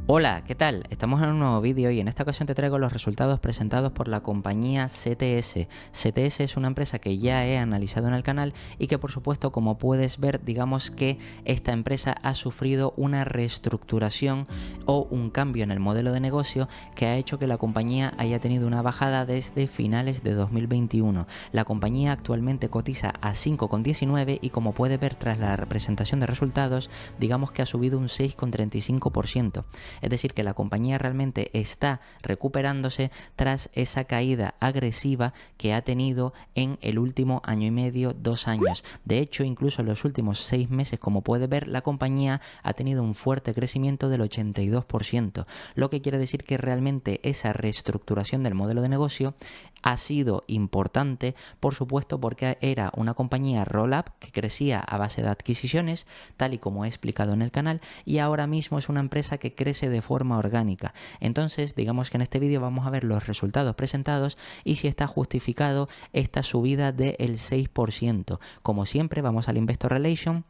Hola, ¿qué tal? Estamos en un nuevo vídeo y en esta ocasión te traigo los resultados presentados por la compañía CTS. CTS es una empresa que ya he analizado en el canal y que por supuesto, como puedes ver, digamos que esta empresa ha sufrido una reestructuración o un cambio en el modelo de negocio que ha hecho que la compañía haya tenido una bajada desde finales de 2021. La compañía actualmente cotiza a 5,19 y como puedes ver tras la presentación de resultados, digamos que ha subido un 6,35%. Es decir, que la compañía realmente está recuperándose tras esa caída agresiva que ha tenido en el último año y medio, 2 años. De hecho, incluso en los últimos 6 meses, como puedes ver, la compañía ha tenido un fuerte crecimiento del 82%, lo que quiere decir que realmente esa reestructuración del modelo de negocio ha sido importante, por supuesto, porque era una compañía roll-up que crecía a base de adquisiciones, tal y como he explicado en el canal, y ahora mismo es una empresa que crece de forma orgánica. Entonces, digamos que en este vídeo vamos a ver los resultados presentados y si está justificado esta subida del 6%. Como siempre, vamos al Investor Relation,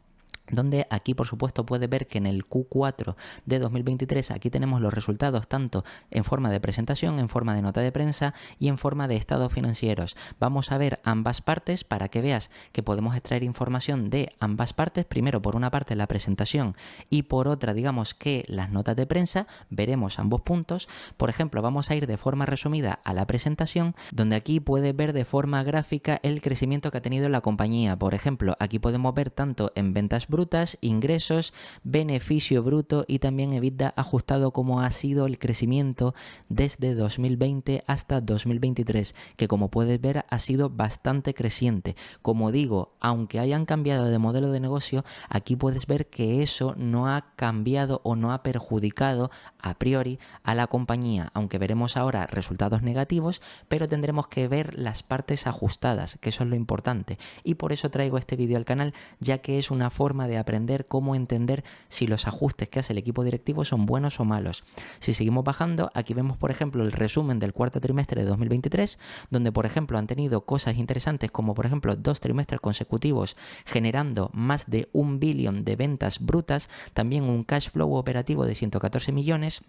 donde aquí por supuesto puedes ver que en el Q4 de 2023 aquí tenemos los resultados tanto en forma de presentación, en forma de nota de prensa y en forma de estados financieros. Vamos a ver ambas partes para que veas que podemos extraer información de ambas partes, primero por una parte la presentación y por otra digamos que las notas de prensa, veremos ambos puntos. Por ejemplo, vamos a ir de forma resumida a la presentación, donde aquí puedes ver de forma gráfica el crecimiento que ha tenido la compañía. Por ejemplo, aquí podemos ver tanto en ventas brutas, ingresos, beneficio bruto y también EBITDA ajustado como ha sido el crecimiento desde 2020 hasta 2023, que como puedes ver ha sido bastante creciente. Como digo, aunque hayan cambiado de modelo de negocio, aquí puedes ver que eso no ha cambiado o no ha perjudicado a priori a la compañía, aunque veremos ahora resultados negativos, pero tendremos que ver las partes ajustadas, que eso es lo importante, y por eso traigo este vídeo al canal, ya que es una forma de aprender cómo entender si los ajustes que hace el equipo directivo son buenos o malos. Si seguimos bajando, aquí vemos por ejemplo el resumen del cuarto trimestre de 2023, donde por ejemplo han tenido cosas interesantes como por ejemplo 2 trimestres consecutivos generando más de 1 billón de ventas brutas, también un cash flow operativo de 114 millones,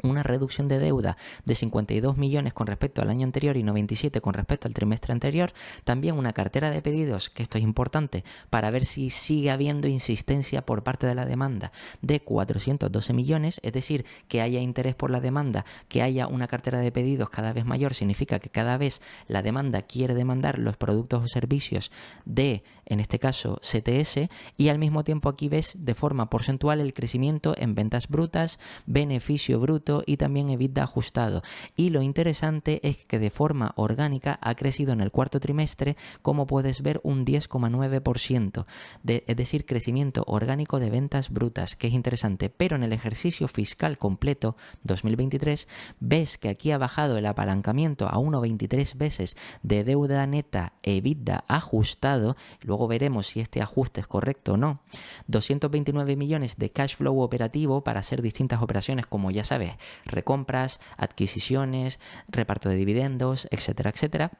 una reducción de deuda de 52 millones con respecto al año anterior y 97 con respecto al trimestre anterior, también una cartera de pedidos, que esto es importante para ver si sigue habiendo insistencia por parte de la demanda, de 412 millones, es decir, que haya interés por la demanda, que haya una cartera de pedidos cada vez mayor, significa que cada vez la demanda quiere demandar los productos o servicios de, en este caso, CTS, y al mismo tiempo aquí ves de forma porcentual el crecimiento en ventas brutas, beneficio bruto y también EBITDA ajustado. Y lo interesante es que de forma orgánica ha crecido en el cuarto trimestre, como puedes ver, un 10,9%, es decir, crecimiento orgánico de ventas brutas, que es interesante. Pero en el ejercicio fiscal completo 2023 ves que aquí ha bajado el apalancamiento a 1,23 veces de deuda neta EBITDA ajustado, luego veremos si este ajuste es correcto o no, 229 millones de cash flow operativo para hacer distintas operaciones como ya sabes, recompras, adquisiciones, reparto de dividendos, etcétera, etcétera.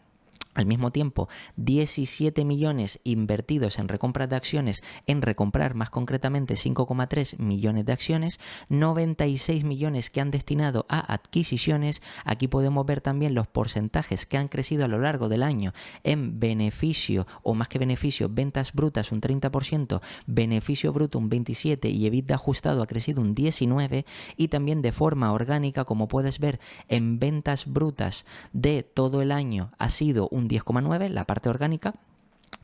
Al mismo tiempo, 17 millones invertidos en recompras de acciones, en recomprar más concretamente 5,3 millones de acciones, 96 millones que han destinado a adquisiciones. Aquí podemos ver también los porcentajes que han crecido a lo largo del año en beneficio, o más que beneficio, ventas brutas un 30%, beneficio bruto un 27% y EBITDA ajustado ha crecido un 19%, y también de forma orgánica, como puedes ver, en ventas brutas de todo el año ha sido un 10,9, la parte orgánica,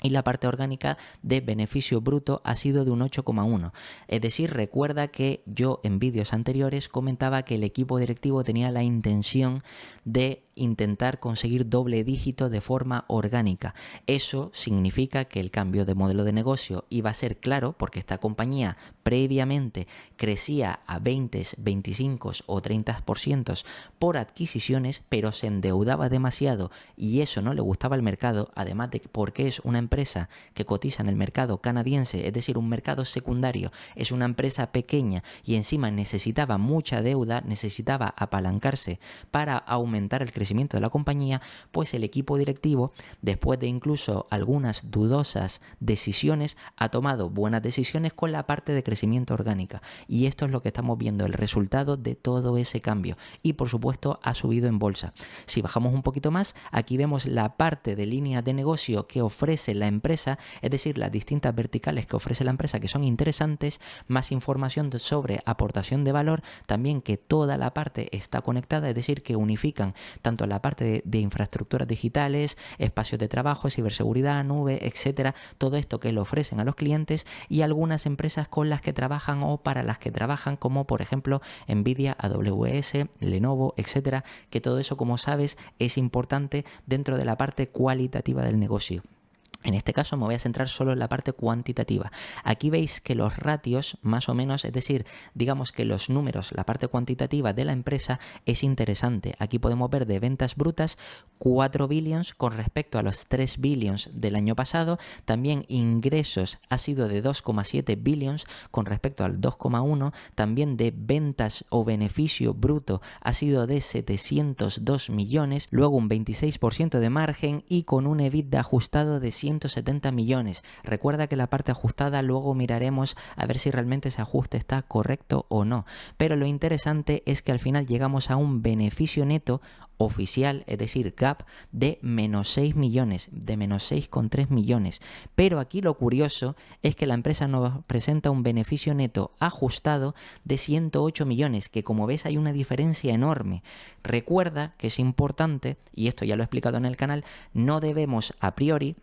y la parte orgánica de beneficio bruto ha sido de un 8,1. Es decir, recuerda que yo en vídeos anteriores comentaba que el equipo directivo tenía la intención de intentar conseguir doble dígito de forma orgánica. Eso significa que el cambio de modelo de negocio iba a ser claro, porque esta compañía previamente crecía a 20, 25 o 30% por adquisiciones, pero se endeudaba demasiado y eso no le gustaba al mercado, además de que porque es una empresa que cotiza en el mercado canadiense, es decir, un mercado secundario, es una empresa pequeña y encima necesitaba mucha deuda, necesitaba apalancarse para aumentar el crecimiento de la compañía, pues el equipo directivo, después de incluso algunas dudosas decisiones, ha tomado buenas decisiones con la parte de crecimiento orgánica. Y esto es lo que estamos viendo, el resultado de todo ese cambio. Y por supuesto ha subido en bolsa. Si bajamos un poquito más, aquí vemos la parte de línea de negocio que ofrece la empresa, es decir, las distintas verticales que ofrece la empresa que son interesantes, más información sobre aportación de valor, también que toda la parte está conectada, es decir, que unifican tanto la parte de infraestructuras digitales, espacios de trabajo, ciberseguridad, nube, etcétera, todo esto que le ofrecen a los clientes y algunas empresas con las que trabajan o para las que trabajan, como por ejemplo Nvidia, AWS, Lenovo, etcétera, que todo eso, como sabes, es importante dentro de la parte cualitativa del negocio. En este caso me voy a centrar solo en la parte cuantitativa. Aquí veis que los ratios, más o menos, es decir, digamos que los números, la parte cuantitativa de la empresa es interesante. Aquí podemos ver de ventas brutas 4 billions con respecto a los 3 billions del año pasado. También ingresos ha sido de 2,7 billions con respecto al 2,1. También de ventas o beneficio bruto ha sido de 702 millones. Luego un 26% de margen y con un EBITDA ajustado de 170 millones. Recuerda que la parte ajustada luego miraremos a ver si realmente ese ajuste está correcto o no. Pero lo interesante es que al final llegamos a un beneficio neto oficial, es decir, GAAP, de menos 6 millones, de menos 6,3 millones. Pero aquí lo curioso es que la empresa nos presenta un beneficio neto ajustado de 108 millones, que como ves hay una diferencia enorme. Recuerda que es importante, y esto ya lo he explicado en el canal, no debemos a priori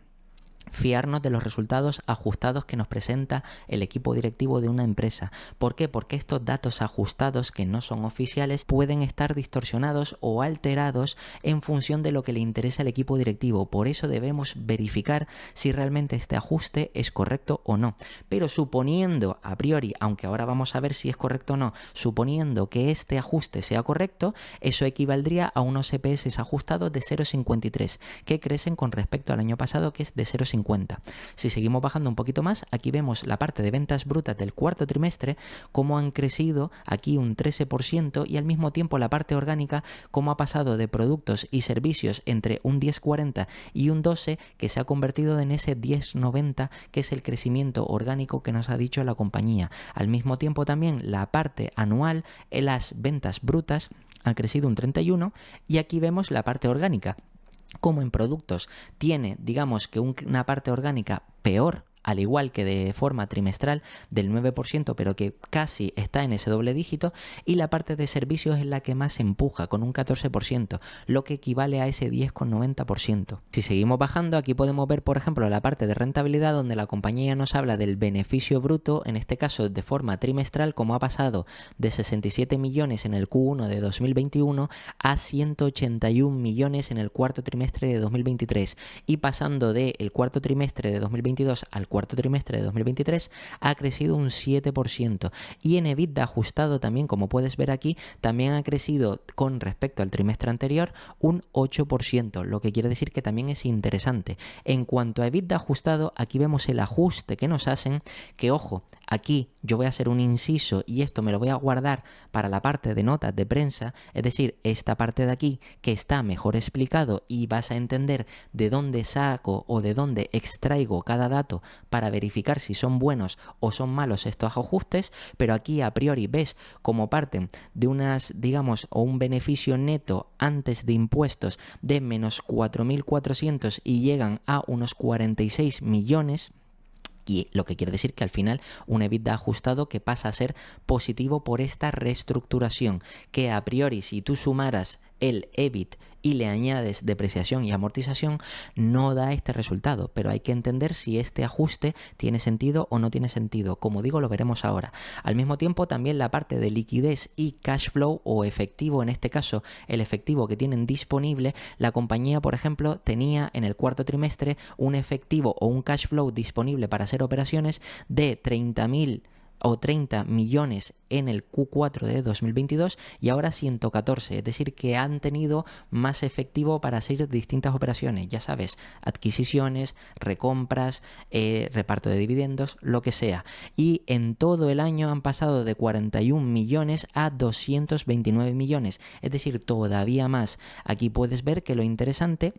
fiarnos de los resultados ajustados que nos presenta el equipo directivo de una empresa. ¿Por qué? Porque estos datos ajustados que no son oficiales pueden estar distorsionados o alterados en función de lo que le interesa al equipo directivo. Por eso debemos verificar si realmente este ajuste es correcto o no. Pero suponiendo a priori, aunque ahora vamos a ver si es correcto o no, suponiendo que este ajuste sea correcto, eso equivaldría a unos EPS ajustados de 0,53 que crecen con respecto al año pasado, que es de 0,50. Si seguimos bajando un poquito más, aquí vemos la parte de ventas brutas del cuarto trimestre, cómo han crecido aquí un 13% y al mismo tiempo la parte orgánica, cómo ha pasado de productos y servicios entre un 10,40 y un 12, que se ha convertido en ese 10,90, que es el crecimiento orgánico que nos ha dicho la compañía. Al mismo tiempo también la parte anual, en las ventas brutas, ha crecido un 31 y aquí vemos la parte orgánica. Como en productos tiene, digamos que una parte orgánica peor, al igual que de forma trimestral del 9%, pero que casi está en ese doble dígito, y la parte de servicios es la que más empuja, con un 14%, lo que equivale a ese 10,90%. Si seguimos bajando, aquí podemos ver, por ejemplo, la parte de rentabilidad, donde la compañía nos habla del beneficio bruto, en este caso de forma trimestral, como ha pasado de 67 millones en el Q1 de 2021 a 181 millones en el cuarto trimestre de 2023, y pasando del cuarto trimestre de 2022 al cuarto trimestre de 2023 ha crecido un 7%, y en EBITDA ajustado también, como puedes ver aquí, también ha crecido con respecto al trimestre anterior un 8%, lo que quiere decir que también es interesante. En cuanto a EBITDA ajustado, aquí vemos el ajuste que nos hacen, que ojo, aquí yo voy a hacer un inciso y esto me lo voy a guardar para la parte de notas de prensa, es decir, esta parte de aquí que está mejor explicado y vas a entender de dónde saco o de dónde extraigo cada dato para verificar si son buenos o son malos estos ajustes, pero aquí a priori ves cómo parten de unas, digamos, o un beneficio neto antes de impuestos de menos 4.400 y llegan a unos 46 millones. Y lo que quiere decir que al final un EBITDA ajustado que pasa a ser positivo por esta reestructuración, que a priori si tú sumaras el EBIT y le añades depreciación y amortización no da este resultado, pero hay que entender si este ajuste tiene sentido o no tiene sentido. Como digo, lo veremos ahora. Al mismo tiempo también la parte de liquidez y cash flow o efectivo, en este caso el efectivo que tienen disponible, la compañía por ejemplo tenía en el cuarto trimestre un efectivo o un cash flow disponible para hacer operaciones de 30.000 o 30 millones en el Q4 de 2022 y ahora 114, es decir que han tenido más efectivo para hacer distintas operaciones, ya sabes, adquisiciones, recompras, reparto de dividendos, lo que sea. Y en todo el año han pasado de 41 millones a 229 millones, es decir, todavía más. Aquí puedes ver que lo interesante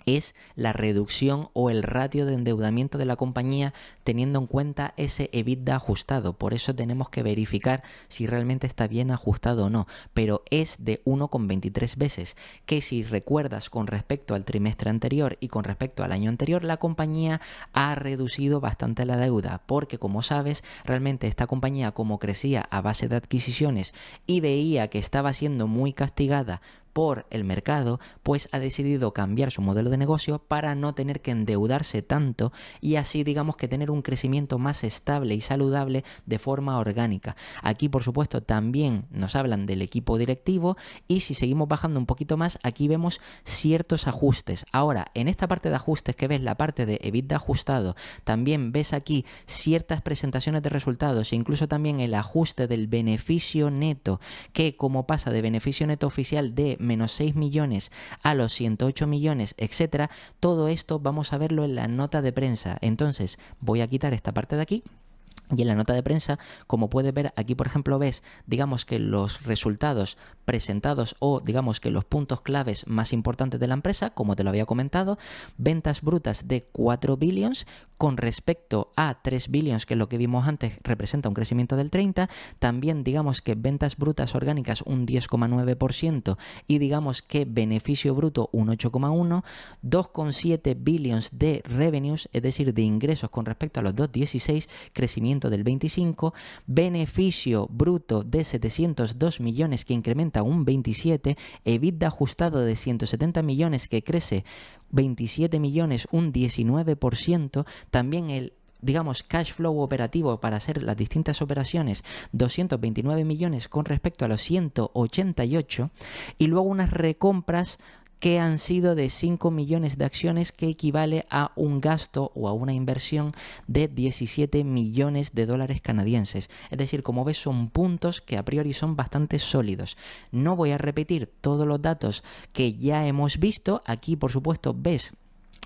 es la reducción o el ratio de endeudamiento de la compañía teniendo en cuenta ese EBITDA ajustado. Por eso tenemos que verificar si realmente está bien ajustado o no, pero es de 1,23 veces, que si recuerdas con respecto al trimestre anterior y con respecto al año anterior, la compañía ha reducido bastante la deuda, porque como sabes, realmente esta compañía, como crecía a base de adquisiciones y veía que estaba siendo muy castigada por el mercado, pues ha decidido cambiar su modelo de negocio para no tener que endeudarse tanto y así digamos que tener un crecimiento más estable y saludable de forma orgánica. Aquí por supuesto también nos hablan del equipo directivo y si seguimos bajando un poquito más, aquí vemos ciertos ajustes. Ahora, en esta parte de ajustes que ves la parte de EBITDA ajustado, también ves aquí ciertas presentaciones de resultados e incluso también el ajuste del beneficio neto, que como pasa de beneficio neto oficial de menos 6 millones a los 108 millones, etcétera, todo esto vamos a verlo en la nota de prensa. Entonces voy a quitar esta parte de aquí. Y en la nota de prensa, como puedes ver, aquí por ejemplo ves, digamos que los resultados presentados o digamos que los puntos claves más importantes de la empresa, como te lo había comentado, ventas brutas de 4 billions con respecto a 3 billions, que es lo que vimos antes, representa un crecimiento del 30%, también digamos que ventas brutas orgánicas un 10,9% y digamos que beneficio bruto un 8,1%, 2,7 billions de revenues, es decir, de ingresos con respecto a los 2,16, crecimiento del 25%, beneficio bruto de 702 millones que incrementa un 27%, EBITDA ajustado de 170 millones que crece 27 millones, un 19%, también el digamos cash flow operativo para hacer las distintas operaciones 229 millones con respecto a los 188 y luego unas recompras que han sido de 5 millones de acciones, que equivale a un gasto o a una inversión de 17 millones de dólares canadienses. Es decir, como ves, son puntos que a priori son bastante sólidos. No voy a repetir todos los datos que ya hemos visto. Aquí, por supuesto, ves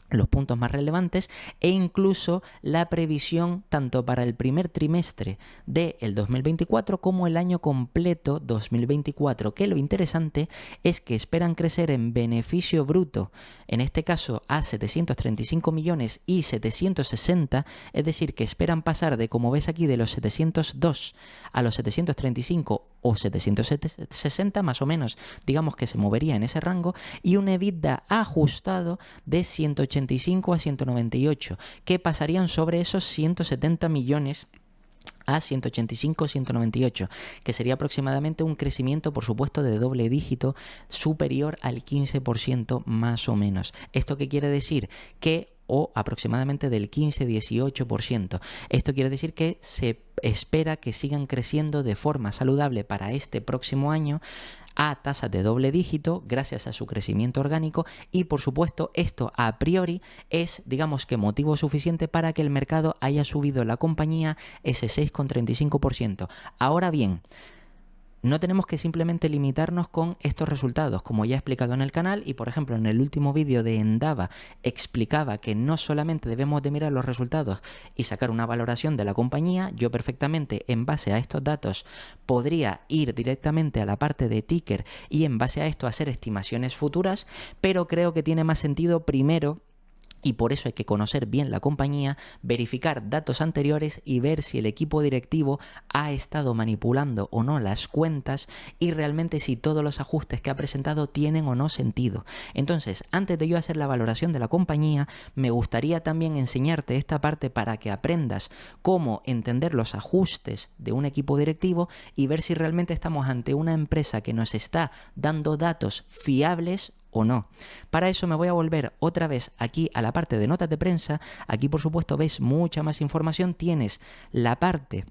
los puntos más relevantes e incluso la previsión tanto para el primer trimestre del 2024 como el año completo 2024, que lo interesante es que esperan crecer en beneficio bruto, en este caso a 735 millones y 760, es decir, que esperan pasar de, como ves aquí, de los 702 a los 735 o 760 más o menos, digamos que se movería en ese rango, y un EBITDA ajustado de 185 a 198, que pasarían sobre esos 170 millones a 185, 198, que sería aproximadamente un crecimiento, por supuesto, de doble dígito superior al 15% más o menos. ¿Esto qué quiere decir? Que o aproximadamente del 15-18%. Esto quiere decir que se espera que sigan creciendo de forma saludable para este próximo año a tasas de doble dígito gracias a su crecimiento orgánico y por supuesto esto a priori es digamos que motivo suficiente para que el mercado haya subido la compañía ese 6,35%. Ahora bien, no tenemos que simplemente limitarnos con estos resultados, como ya he explicado en el canal y por ejemplo en el último vídeo de Endava explicaba que no solamente debemos de mirar los resultados y sacar una valoración de la compañía. Yo perfectamente en base a estos datos podría ir directamente a la parte de ticker y en base a esto hacer estimaciones futuras, pero creo que tiene más sentido primero, y por eso hay que conocer bien la compañía, verificar datos anteriores y ver si el equipo directivo ha estado manipulando o no las cuentas y realmente si todos los ajustes que ha presentado tienen o no sentido. Entonces, antes de yo hacer la valoración de la compañía, me gustaría también enseñarte esta parte para que aprendas cómo entender los ajustes de un equipo directivo y ver si realmente estamos ante una empresa que nos está dando datos fiables o no. Para eso me voy a volver otra vez aquí a la parte de notas de prensa. Aquí por supuesto ves mucha más información. Tienes la parte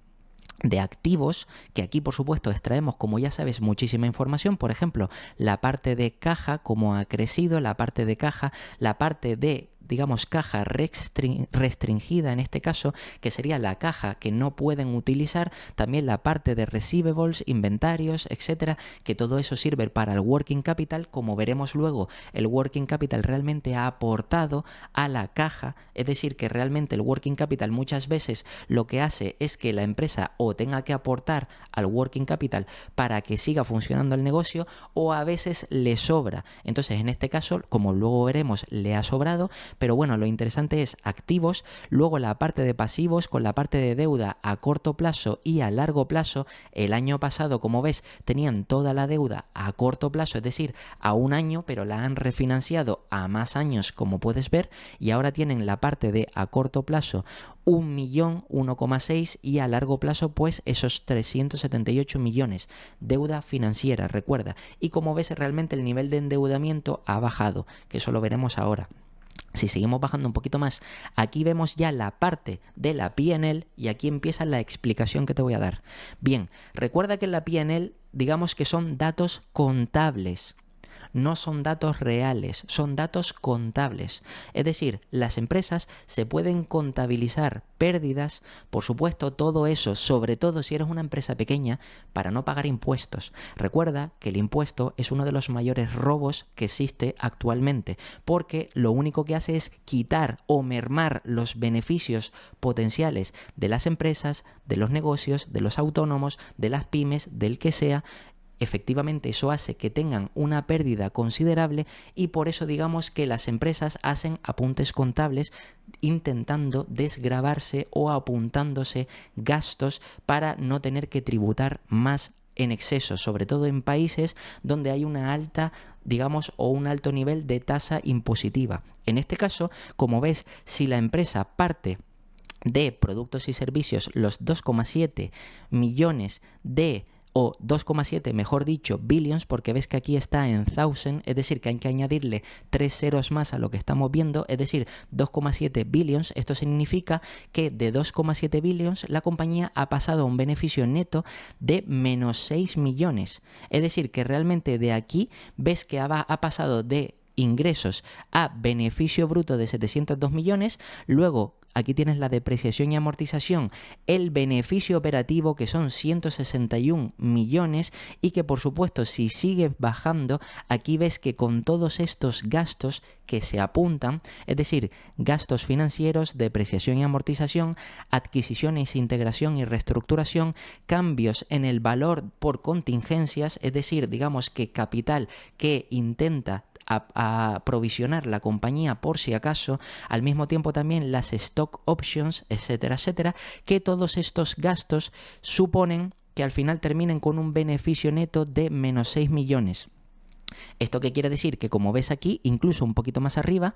de activos, que aquí por supuesto extraemos, como ya sabes, muchísima información. Por ejemplo, la parte de caja, cómo ha crecido, la parte de caja, la parte de digamos, caja restringida en este caso, que sería la caja que no pueden utilizar, también la parte de receivables, inventarios, etcétera, que todo eso sirve para el working capital. Como veremos luego, el working capital realmente ha aportado a la caja, es decir, que realmente el working capital muchas veces lo que hace es que la empresa o tenga que aportar al working capital para que siga funcionando el negocio, o a veces le sobra. Entonces, en este caso, como luego veremos, le ha sobrado, pero bueno, lo interesante es activos, luego la parte de pasivos con la parte de deuda a corto plazo y a largo plazo. El año pasado, como ves, tenían toda la deuda a corto plazo, es decir, a un año, pero la han refinanciado a más años, como puedes ver, y ahora tienen la parte de a corto plazo 1.000.000, 1,6, y a largo plazo pues esos 378 millones. Deuda financiera, recuerda. Y como ves, realmente el nivel de endeudamiento ha bajado, que eso lo veremos ahora. Si seguimos bajando un poquito más, aquí vemos ya la parte de la P&L y aquí empieza la explicación que te voy a dar. Bien, recuerda que en la P&L, digamos que son datos contables. No son datos reales, son datos contables. Es decir, las empresas se pueden contabilizar pérdidas, por supuesto, todo eso, sobre todo si eres una empresa pequeña, para no pagar impuestos. Recuerda que el impuesto es uno de los mayores robos que existe actualmente, porque lo único que hace es quitar o mermar los beneficios potenciales de las empresas, de los negocios, de los autónomos, de las pymes, del que sea. Efectivamente, eso hace que tengan una pérdida considerable, y por eso digamos que las empresas hacen apuntes contables intentando desgravarse o apuntándose gastos para no tener que tributar más en exceso, sobre todo en países donde hay una alta, digamos, o un alto nivel de tasa impositiva. En este caso, como ves, si la empresa parte de productos y servicios los 2,7 millones o 2,7, mejor dicho, billions, porque ves que aquí está en thousand, es decir, que hay que añadirle 3 ceros más a lo que estamos viendo, es decir, 2,7 billions. Esto significa que de 2,7 billions la compañía ha pasado a un beneficio neto de menos 6 millones. Es decir, que realmente de aquí ves que ha pasado de ingresos a beneficio bruto de 702 millones, luego aquí tienes la depreciación y amortización, el beneficio operativo, que son 161 millones, y que por supuesto si sigue bajando, aquí ves que con todos estos gastos que se apuntan, es decir, gastos financieros, depreciación y amortización, adquisiciones, integración y reestructuración, cambios en el valor por contingencias, es decir, digamos que capital que intenta a provisionar la compañía por si acaso, al mismo tiempo también las stock options, etcétera, etcétera, que todos estos gastos suponen que al final terminen con un beneficio neto de menos 6 millones. ¿Esto qué quiere decir? Que como ves aquí, incluso un poquito más arriba,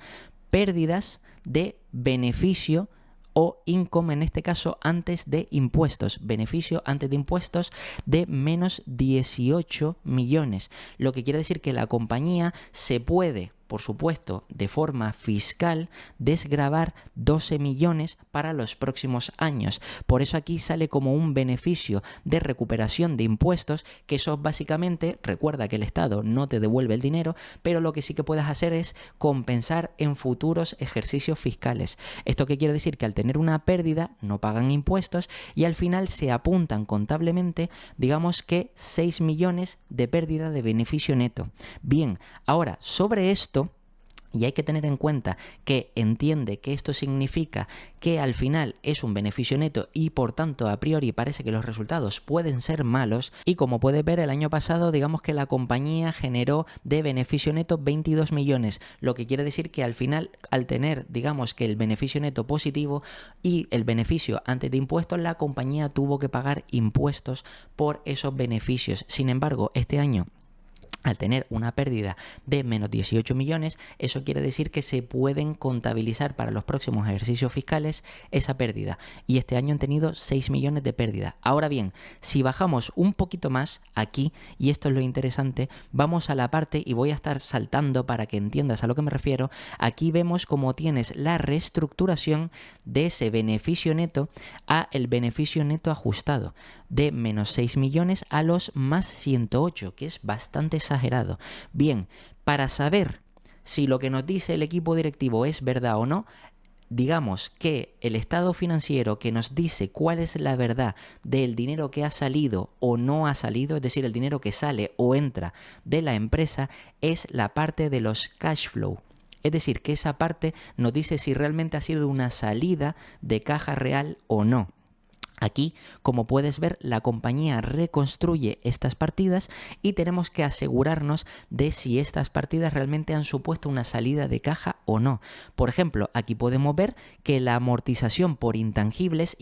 pérdidas de beneficio o income, en este caso antes de impuestos, beneficio antes de impuestos de menos 18 millones, lo que quiere decir que la compañía se puede, por supuesto, de forma fiscal, desgravar 12 millones para los próximos años. Por eso aquí sale como un beneficio de recuperación de impuestos, que eso básicamente, recuerda que el Estado no te devuelve el dinero, pero lo que sí que puedes hacer es compensar en futuros ejercicios fiscales. ¿Esto qué quiere decir? Que al tener una pérdida no pagan impuestos y al final se apuntan contablemente, digamos que 6 millones de pérdida de beneficio neto. Bien, ahora sobre esto, y hay que tener en cuenta que entiende que esto significa que al final es un beneficio neto y por tanto a priori parece que los resultados pueden ser malos, y como puedes ver el año pasado digamos que la compañía generó de beneficio neto 22 millones, lo que quiere decir que al final, al tener digamos que el beneficio neto positivo y el beneficio antes de impuestos, la compañía tuvo que pagar impuestos por esos beneficios. Sin embargo, este año, al tener una pérdida de menos 18 millones, eso quiere decir que se pueden contabilizar para los próximos ejercicios fiscales esa pérdida. Y este año han tenido 6 millones de pérdida. Ahora bien, si bajamos un poquito más aquí, y esto es lo interesante, vamos a la parte, y voy a estar saltando para que entiendas a lo que me refiero. Aquí vemos cómo tienes la reestructuración de ese beneficio neto a el beneficio neto ajustado, de menos 6 millones a los más 108, que es bastante exagerado. Bien, para saber si lo que nos dice el equipo directivo es verdad o no, digamos que el estado financiero que nos dice cuál es la verdad del dinero que ha salido o no ha salido, es decir, el dinero que sale o entra de la empresa, es la parte de los cash flow. Es decir, que esa parte nos dice si realmente ha sido una salida de caja real o no. Aquí, como puedes ver, la compañía reconstruye estas partidas y tenemos que asegurarnos de si estas partidas realmente han supuesto una salida de caja o no. Por ejemplo, aquí podemos ver que la amortización por intangibles,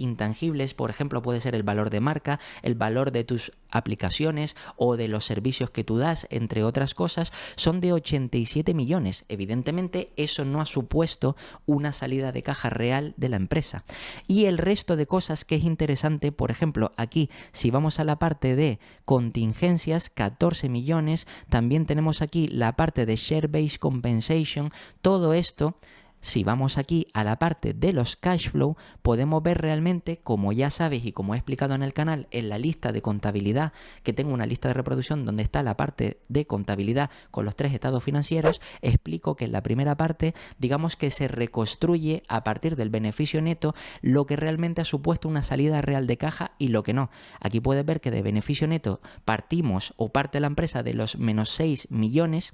por ejemplo, puede ser el valor de marca, el valor de tus aplicaciones o de los servicios que tú das, entre otras cosas, son de 87 millones. Evidentemente, eso no ha supuesto una salida de caja real de la empresa. Y el resto de cosas que es interesante, por ejemplo, aquí, si vamos a la parte de contingencias, 14 millones, también tenemos aquí la parte de share-based compensation, todo esto. Si vamos aquí a la parte de los cash flow, podemos ver realmente, como ya sabes y como he explicado en el canal, en la lista de contabilidad, que tengo una lista de reproducción donde está la parte de contabilidad con los 3 estados financieros, explico que en la primera parte, digamos que se reconstruye a partir del beneficio neto lo que realmente ha supuesto una salida real de caja y lo que no. Aquí puedes ver que de beneficio neto partimos o parte la empresa de los menos 6 millones,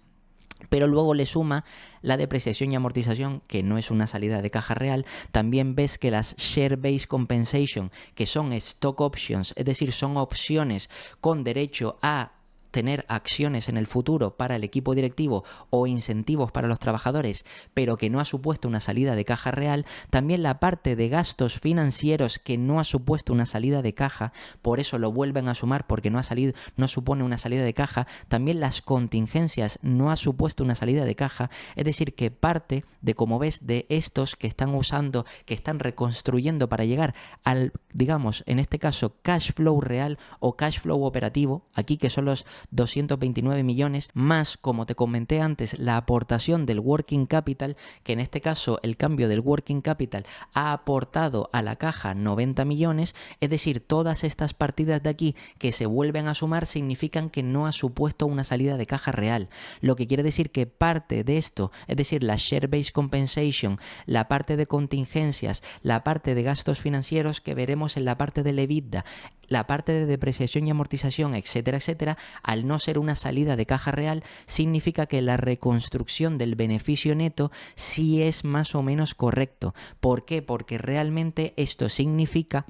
pero luego le suma la depreciación y amortización, que no es una salida de caja real. También ves que las share-based compensation, que son stock options, es decir, son opciones con derecho a tener acciones en el futuro para el equipo directivo o incentivos para los trabajadores, pero que no ha supuesto una salida de caja real. También la parte de gastos financieros, que no ha supuesto una salida de caja, por eso lo vuelven a sumar, porque no supone una salida de caja. También las contingencias no ha supuesto una salida de caja, es decir, que parte de, como ves, de estos que están usando, que están reconstruyendo para llegar al, digamos, en este caso, cash flow real o cash flow operativo, aquí que son los 229 millones, más, como te comenté antes, la aportación del working capital, que en este caso el cambio del working capital ha aportado a la caja 90 millones, es decir, todas estas partidas de aquí que se vuelven a sumar significan que no ha supuesto una salida de caja real, lo que quiere decir que parte de esto, es decir, la share-based compensation, la parte de contingencias, la parte de gastos financieros que veremos en la parte del EBITDA, la parte de depreciación y amortización, etcétera, etcétera, al no ser una salida de caja real, significa que la reconstrucción del beneficio neto sí es más o menos correcto. ¿Por qué? Porque realmente esto significa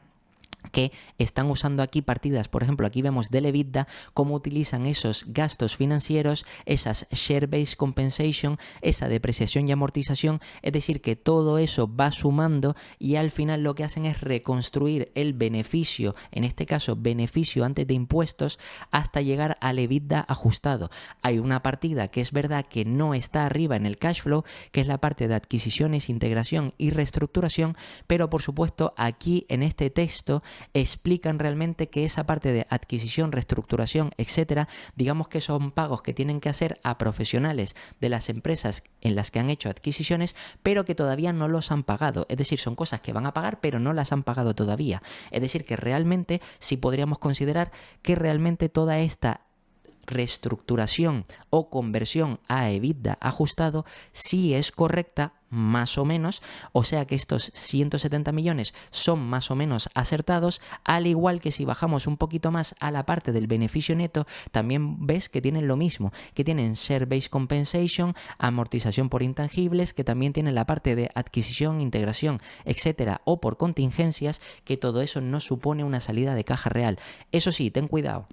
que están usando aquí partidas, por ejemplo, aquí vemos del EBITDA, cómo utilizan esos gastos financieros, esas share-based compensation, esa depreciación y amortización, es decir, que todo eso va sumando y al final lo que hacen es reconstruir el beneficio, en este caso beneficio antes de impuestos, hasta llegar al EBITDA ajustado. Hay una partida que es verdad que no está arriba en el cash flow, que es la parte de adquisiciones, integración y reestructuración, pero por supuesto aquí en este texto explican realmente que esa parte de adquisición, reestructuración, etcétera, digamos que son pagos que tienen que hacer a profesionales de las empresas en las que han hecho adquisiciones, pero que todavía no los han pagado. Es decir, son cosas que van a pagar, pero no las han pagado todavía. Es decir, que realmente sí podríamos considerar que realmente toda esta reestructuración o conversión a EBITDA ajustado sí es correcta, más o menos, o sea que estos 170 millones son más o menos acertados, al igual que si bajamos un poquito más a la parte del beneficio neto, también ves que tienen lo mismo, que tienen share-based compensation, amortización por intangibles, que también tienen la parte de adquisición, integración, etcétera, o por contingencias, que todo eso no supone una salida de caja real. Eso sí, ten cuidado.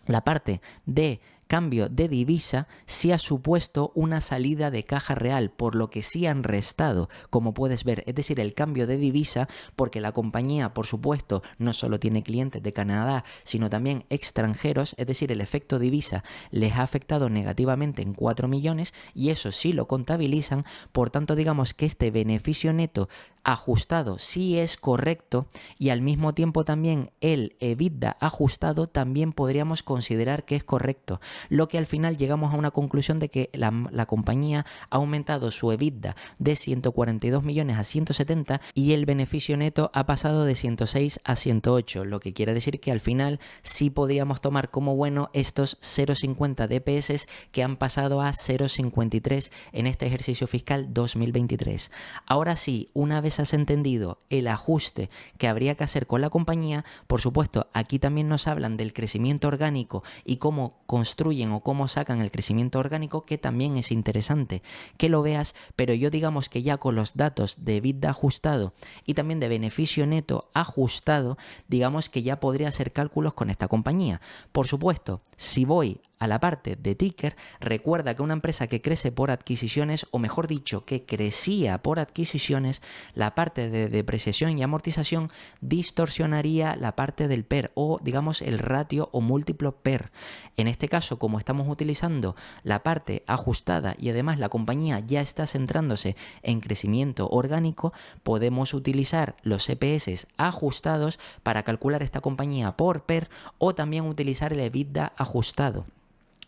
La parte de cambio de divisa sí ha supuesto una salida de caja real, por lo que sí han restado, como puedes ver, es decir, el cambio de divisa, porque la compañía, por supuesto, no solo tiene clientes de Canadá, sino también extranjeros, es decir, el efecto divisa les ha afectado negativamente en 4 millones y eso sí lo contabilizan, por tanto digamos que este beneficio neto ajustado sí es correcto y al mismo tiempo también el EBITDA ajustado también podríamos considerar que es correcto. lo que al final llegamos a una conclusión de que la compañía ha aumentado su EBITDA de 142 millones a 170 y el beneficio neto ha pasado de 106 a 108, lo que quiere decir que al final sí podríamos tomar como bueno estos 0,50 de EPS que han pasado a 0,53 en este ejercicio fiscal 2023. Ahora sí, una vez has entendido el ajuste que habría que hacer con la compañía, por supuesto, aquí también nos hablan del crecimiento orgánico y cómo construyen o cómo sacan el crecimiento orgánico, que también es interesante que lo veas, pero yo digamos que ya con los datos de EBITDA ajustado y también de beneficio neto ajustado, digamos que ya podría hacer cálculos con esta compañía. Por supuesto, si voy a la parte de ticker, recuerda que una empresa que crece por adquisiciones, o mejor dicho, que crecía por adquisiciones, la parte de depreciación y amortización distorsionaría la parte del PER o digamos el ratio o múltiplo PER. En este caso, como estamos utilizando la parte ajustada y además la compañía ya está centrándose en crecimiento orgánico, podemos utilizar los EPS ajustados para calcular esta compañía por PER o también utilizar el EBITDA ajustado.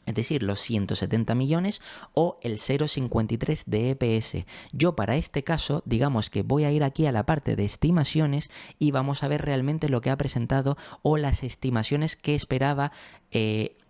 Es decir, los 170 millones o el 0,53 de EPS. Yo para este caso, digamos que voy a ir aquí a la parte de estimaciones y vamos a ver realmente lo que ha presentado o las estimaciones que esperaba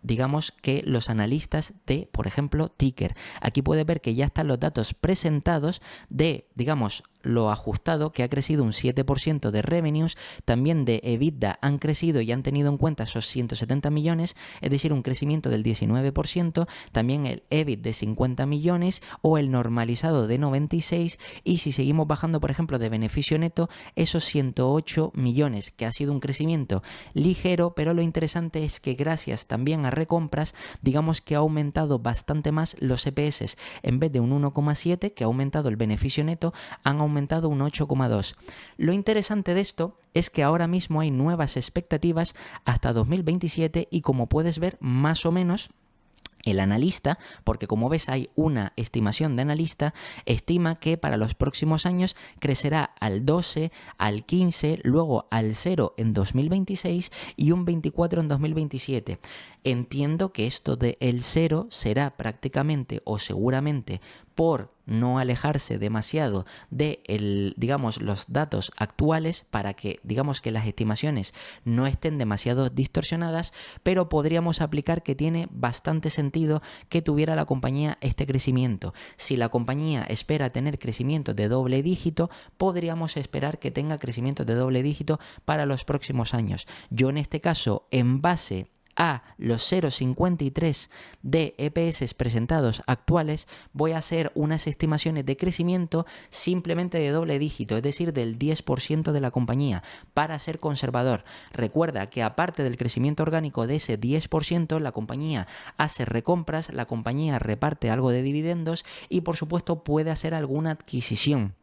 digamos que los analistas de, por ejemplo, Ticker. Aquí puedes ver que ya están los datos presentados de, digamos, lo ajustado, que ha crecido un 7% de revenues, también de EBITDA han crecido y han tenido en cuenta esos 170 millones, es decir, un crecimiento del 19%, también el EBIT de 50 millones o el normalizado de 96, y si seguimos bajando, por ejemplo, de beneficio neto, esos 108 millones, que ha sido un crecimiento ligero, pero lo interesante es que gracias también a recompras, digamos que ha aumentado bastante más los EPS. En vez de un 1,7 que ha aumentado el beneficio neto, han aumentado un 8,2. Lo interesante de esto es que ahora mismo hay nuevas expectativas hasta 2027 y como puedes ver, más o menos el analista, porque como ves hay una estimación de analista, estima que para los próximos años crecerá al 12, al 15, luego al 0 en 2026 y un 24 en 2027. Entiendo que esto del 0 será prácticamente o seguramente por no alejarse demasiado de digamos, los datos actuales para que digamos que las estimaciones no estén demasiado distorsionadas, pero podríamos aplicar que tiene bastante sentido que tuviera la compañía este crecimiento. Si la compañía espera tener crecimiento de doble dígito, podríamos esperar que tenga crecimiento de doble dígito para los próximos años. Yo en este caso, en base a los 0,53 de EPS presentados actuales, voy a hacer unas estimaciones de crecimiento simplemente de doble dígito, es decir, del 10% de la compañía, para ser conservador. Recuerda que aparte del crecimiento orgánico de ese 10%, la compañía hace recompras, la compañía reparte algo de dividendos y por supuesto puede hacer alguna adquisición.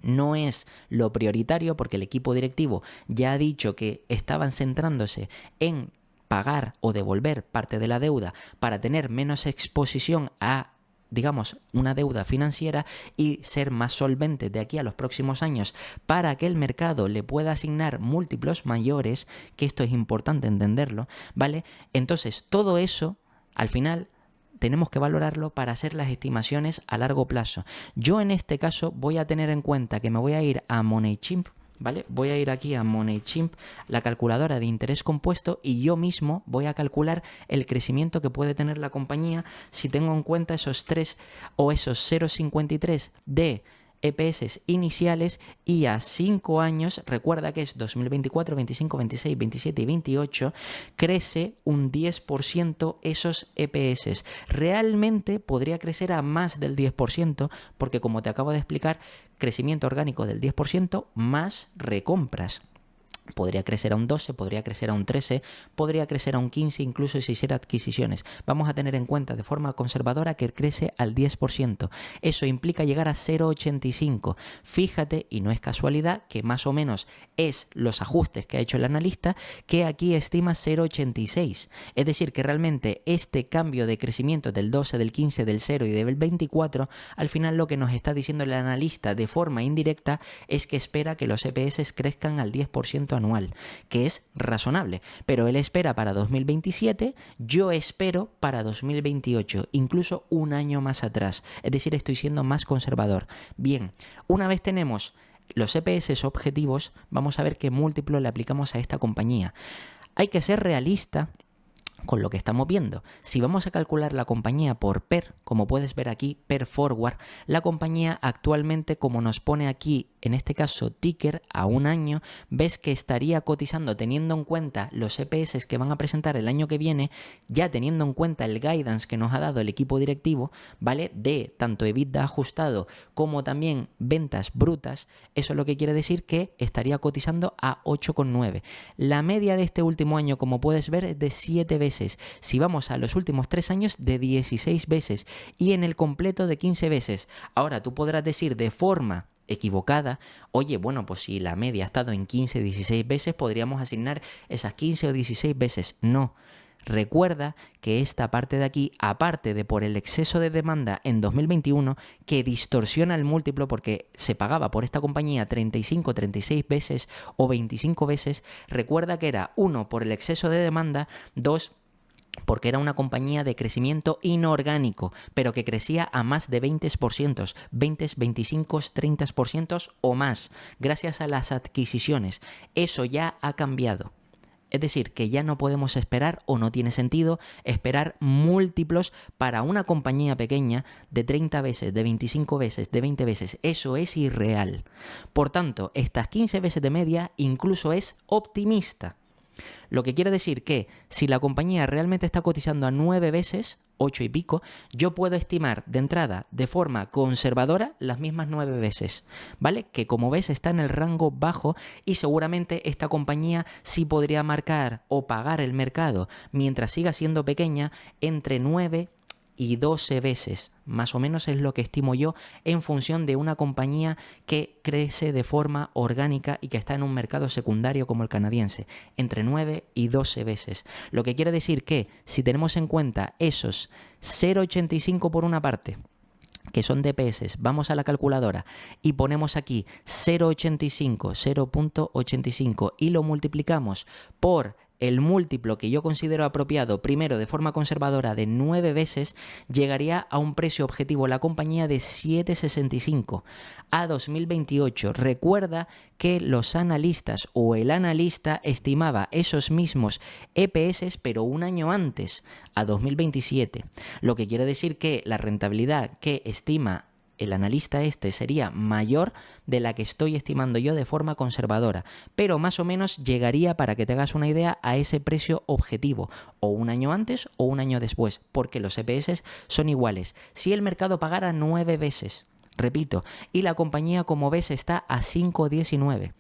No es lo prioritario porque el equipo directivo ya ha dicho que estaban centrándose en pagar o devolver parte de la deuda para tener menos exposición a, digamos, una deuda financiera y ser más solvente de aquí a los próximos años para que el mercado le pueda asignar múltiplos mayores, que esto es importante entenderlo, ¿vale? Entonces, todo eso, al final, tenemos que valorarlo para hacer las estimaciones a largo plazo. Yo en este caso voy a tener en cuenta que me voy a ir a MoneyChimp, ¿vale? Voy a ir aquí a MoneyChimp, la calculadora de interés compuesto, y yo mismo voy a calcular el crecimiento que puede tener la compañía si tengo en cuenta esos 3 o esos 0,53 de EPS iniciales y a 5 años, recuerda que es 2024, 25, 26, 27 y 28, crece un 10% esos EPS. Realmente podría crecer a más del 10% porque, como te acabo de explicar, crecimiento orgánico del 10% más recompras. Podría crecer a un 12, podría crecer a un 13, podría crecer a un 15, incluso si hiciera adquisiciones. Vamos a tener en cuenta de forma conservadora que crece al 10%. Eso implica llegar a 0,85. Fíjate, y no es casualidad, que más o menos es los ajustes que ha hecho el analista, que aquí estima 0,86. Es decir, que realmente este cambio de crecimiento del 12, del 15, del 0 y del 24, al final lo que nos está diciendo el analista de forma indirecta es que espera que los EPS crezcan al 10% crecimiento anual, que es razonable. Pero él espera para 2027, yo espero para 2028, incluso un año más atrás. Es decir, estoy siendo más conservador. Bien, una vez tenemos los EPS objetivos, vamos a ver qué múltiplo le aplicamos a esta compañía. Hay que ser realista con lo que estamos viendo. Si vamos a calcular la compañía por PER, como puedes ver aquí, PER Forward, la compañía actualmente, como nos pone aquí, en este caso ticker, a un año, ves que estaría cotizando teniendo en cuenta los EPS que van a presentar el año que viene, ya teniendo en cuenta el guidance que nos ha dado el equipo directivo, ¿vale? De tanto EBITDA ajustado como también ventas brutas. Eso es lo que quiere decir que estaría cotizando a 8,9. La media de este último año, como puedes ver, es de 7 veces. Si vamos a los últimos 3 años, de 16 veces. Y en el completo de 15 veces. Ahora, tú podrás decir de forma equivocada, oye, bueno, pues si la media ha estado en 15, 16 veces, podríamos asignar esas 15 o 16 veces. No. Recuerda que esta parte de aquí, aparte de por el exceso de demanda en 2021, que distorsiona el múltiplo porque se pagaba por esta compañía 35, 36 veces o 25 veces, recuerda que era 1 por el exceso de demanda, 2 porque era una compañía de crecimiento inorgánico, pero que crecía a más de 20%, 20, 25, 30% o más, gracias a las adquisiciones. Eso ya ha cambiado. Es decir, que ya no podemos esperar o no tiene sentido esperar múltiplos para una compañía pequeña de 30 veces, de 25 veces, de 20 veces. Eso es irreal. Por tanto, estas 15 veces de media incluso es optimista. Lo que quiere decir que si la compañía realmente está cotizando a 9 veces, 8 y pico, yo puedo estimar de entrada de forma conservadora las mismas 9 veces, ¿vale? Que como ves está en el rango bajo y seguramente esta compañía sí podría marcar o pagar el mercado mientras siga siendo pequeña entre 9 y 12 veces, más o menos es lo que estimo yo en función de una compañía que crece de forma orgánica y que está en un mercado secundario como el canadiense, entre 9 y 12 veces. Lo que quiere decir que si tenemos en cuenta esos 0,85 por una parte, que son DPS, vamos a la calculadora y ponemos aquí 0,85, 0,85 y lo multiplicamos por el múltiplo que yo considero apropiado, primero de forma conservadora de 9 veces, llegaría a un precio objetivo la compañía de 7,65 a 2028. Recuerda que los analistas o el analista estimaba esos mismos EPS pero un año antes, a 2027. Lo que quiere decir que la rentabilidad que estima el analista este sería mayor de la que estoy estimando yo de forma conservadora, pero más o menos llegaría, para que te hagas una idea, a ese precio objetivo, o un año antes o un año después, porque los EPS son iguales. Si el mercado pagara 9 veces, repito, y la compañía, como ves, está a 5,19.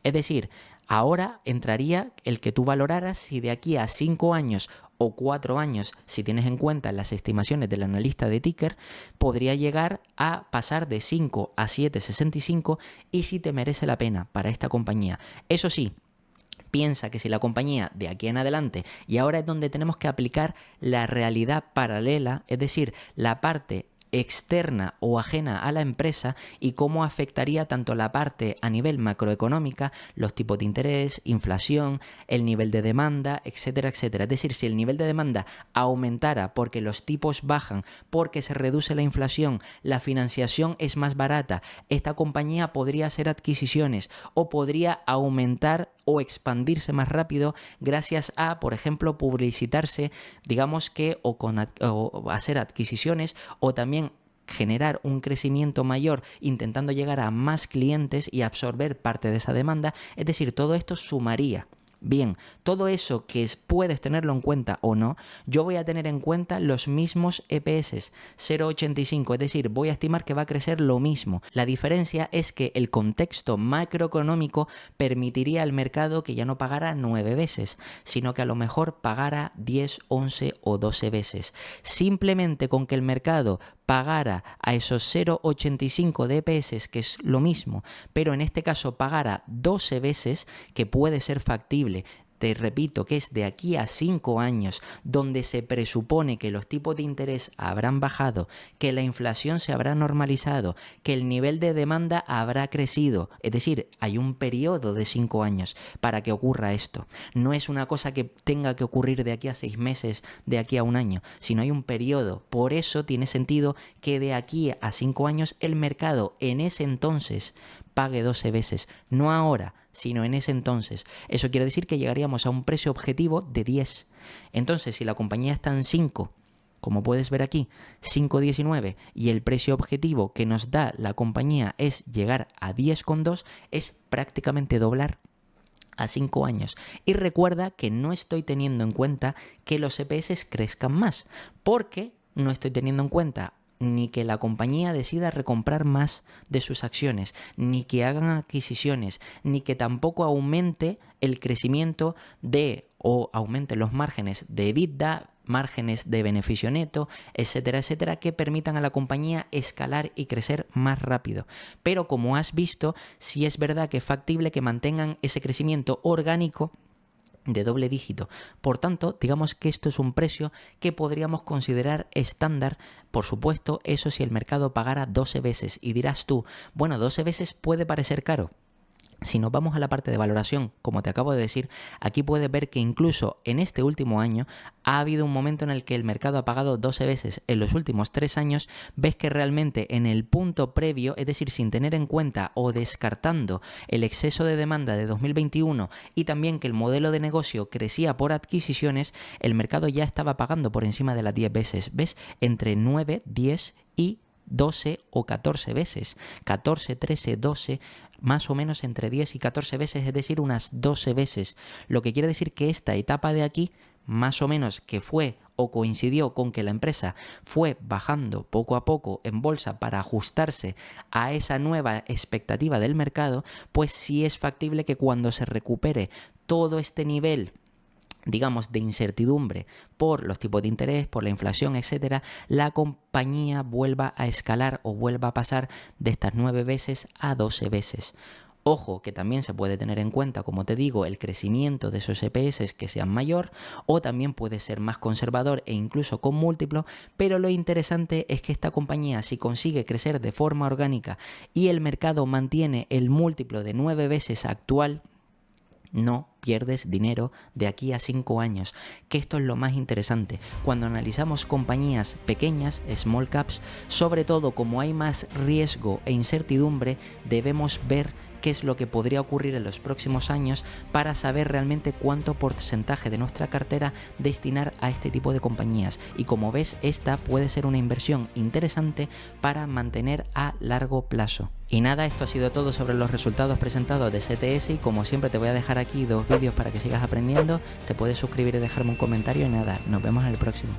Es decir, ahora entraría el que tú valoraras si de aquí a 5 años o 4 años, si tienes en cuenta las estimaciones del analista de ticker, podría llegar a pasar de 5 a 7,65 y si te merece la pena para esta compañía. Eso sí, piensa que si la compañía de aquí en adelante, y ahora es donde tenemos que aplicar la realidad paralela, es decir, la parte externa o ajena a la empresa y cómo afectaría tanto la parte a nivel macroeconómica, los tipos de interés, inflación, el nivel de demanda, etcétera, etcétera. Es decir, si el nivel de demanda aumentara porque los tipos bajan, porque se reduce la inflación, la financiación es más barata, esta compañía podría hacer adquisiciones o podría aumentar o expandirse más rápido gracias a, por ejemplo, publicitarse, digamos que o hacer adquisiciones o también generar un crecimiento mayor intentando llegar a más clientes y absorber parte de esa demanda. Es decir, todo esto sumaría. Bien, todo eso que puedes tenerlo en cuenta o no, yo voy a tener en cuenta los mismos EPS, 0,85, es decir, voy a estimar que va a crecer lo mismo. La diferencia es que el contexto macroeconómico permitiría al mercado que ya no pagara 9 veces, sino que a lo mejor pagara 10, 11 o 12 veces. Simplemente con que el mercado pagara a esos 0,85 de EPS, que es lo mismo, pero en este caso pagara 12 veces, que puede ser factible te repito que es de aquí a 5 años, donde se presupone que los tipos de interés habrán bajado, que la inflación se habrá normalizado, que el nivel de demanda habrá crecido. Es decir, hay un periodo de 5 años para que ocurra esto. No es una cosa que tenga que ocurrir de aquí a 6 meses, de aquí a un año, sino hay un periodo. Por eso tiene sentido que de aquí a 5 años el mercado en ese entonces pague 12 veces, no ahora, sino en ese entonces. Eso quiere decir que llegaríamos a un precio objetivo de 10. Entonces, si la compañía está en 5, como puedes ver aquí, 5,19, y el precio objetivo que nos da la compañía es llegar a 10,2, es prácticamente doblar a 5 años. Y recuerda que no estoy teniendo en cuenta que los EPS crezcan más, porque no estoy teniendo en cuenta ni que la compañía decida recomprar más de sus acciones, ni que hagan adquisiciones, ni que tampoco aumente el crecimiento o aumente los márgenes de EBITDA, márgenes de beneficio neto, etcétera, etcétera, que permitan a la compañía escalar y crecer más rápido. Pero como has visto, sí es verdad que es factible que mantengan ese crecimiento orgánico de doble dígito. Por tanto, digamos que esto es un precio que podríamos considerar estándar. Por supuesto, eso si el mercado pagara 12 veces. Y dirás tú, bueno, 12 veces puede parecer caro. Si nos vamos a la parte de valoración, como te acabo de decir, aquí puedes ver que incluso en este último año ha habido un momento en el que el mercado ha pagado 12 veces. En los últimos 3 años ves que realmente en el punto previo, es decir, sin tener en cuenta o descartando el exceso de demanda de 2021 y también que el modelo de negocio crecía por adquisiciones, el mercado ya estaba pagando por encima de las 10 veces. ¿Ves? Entre 9, 10 y 12 o 14 veces, 14, 13, 12, más o menos entre 10 y 14 veces, es decir, unas 12 veces. Lo que quiere decir que esta etapa de aquí, más o menos que fue o coincidió con que la empresa fue bajando poco a poco en bolsa para ajustarse a esa nueva expectativa del mercado, pues sí es factible que cuando se recupere todo este nivel, digamos, de incertidumbre por los tipos de interés, por la inflación, etcétera, la compañía vuelva a escalar o vuelva a pasar de estas 9 veces a 12 veces. Ojo, que también se puede tener en cuenta, como te digo, el crecimiento de esos EPS que sean mayor, o también puede ser más conservador e incluso con múltiplo, pero lo interesante es que esta compañía, si consigue crecer de forma orgánica y el mercado mantiene el múltiplo de 9 veces actual, no pierdes dinero de aquí a 5 años, que esto es lo más interesante. Cuando analizamos compañías pequeñas, small caps, sobre todo como hay más riesgo e incertidumbre, debemos ver qué es lo que podría ocurrir en los próximos años para saber realmente cuánto porcentaje de nuestra cartera destinar a este tipo de compañías. Y como ves, esta puede ser una inversión interesante para mantener a largo plazo. Y nada, esto ha sido todo sobre los resultados presentados de CTS, y como siempre te voy a dejar aquí 2 vídeos para que sigas aprendiendo. Te puedes suscribir y dejarme un comentario, y nada, nos vemos en el próximo.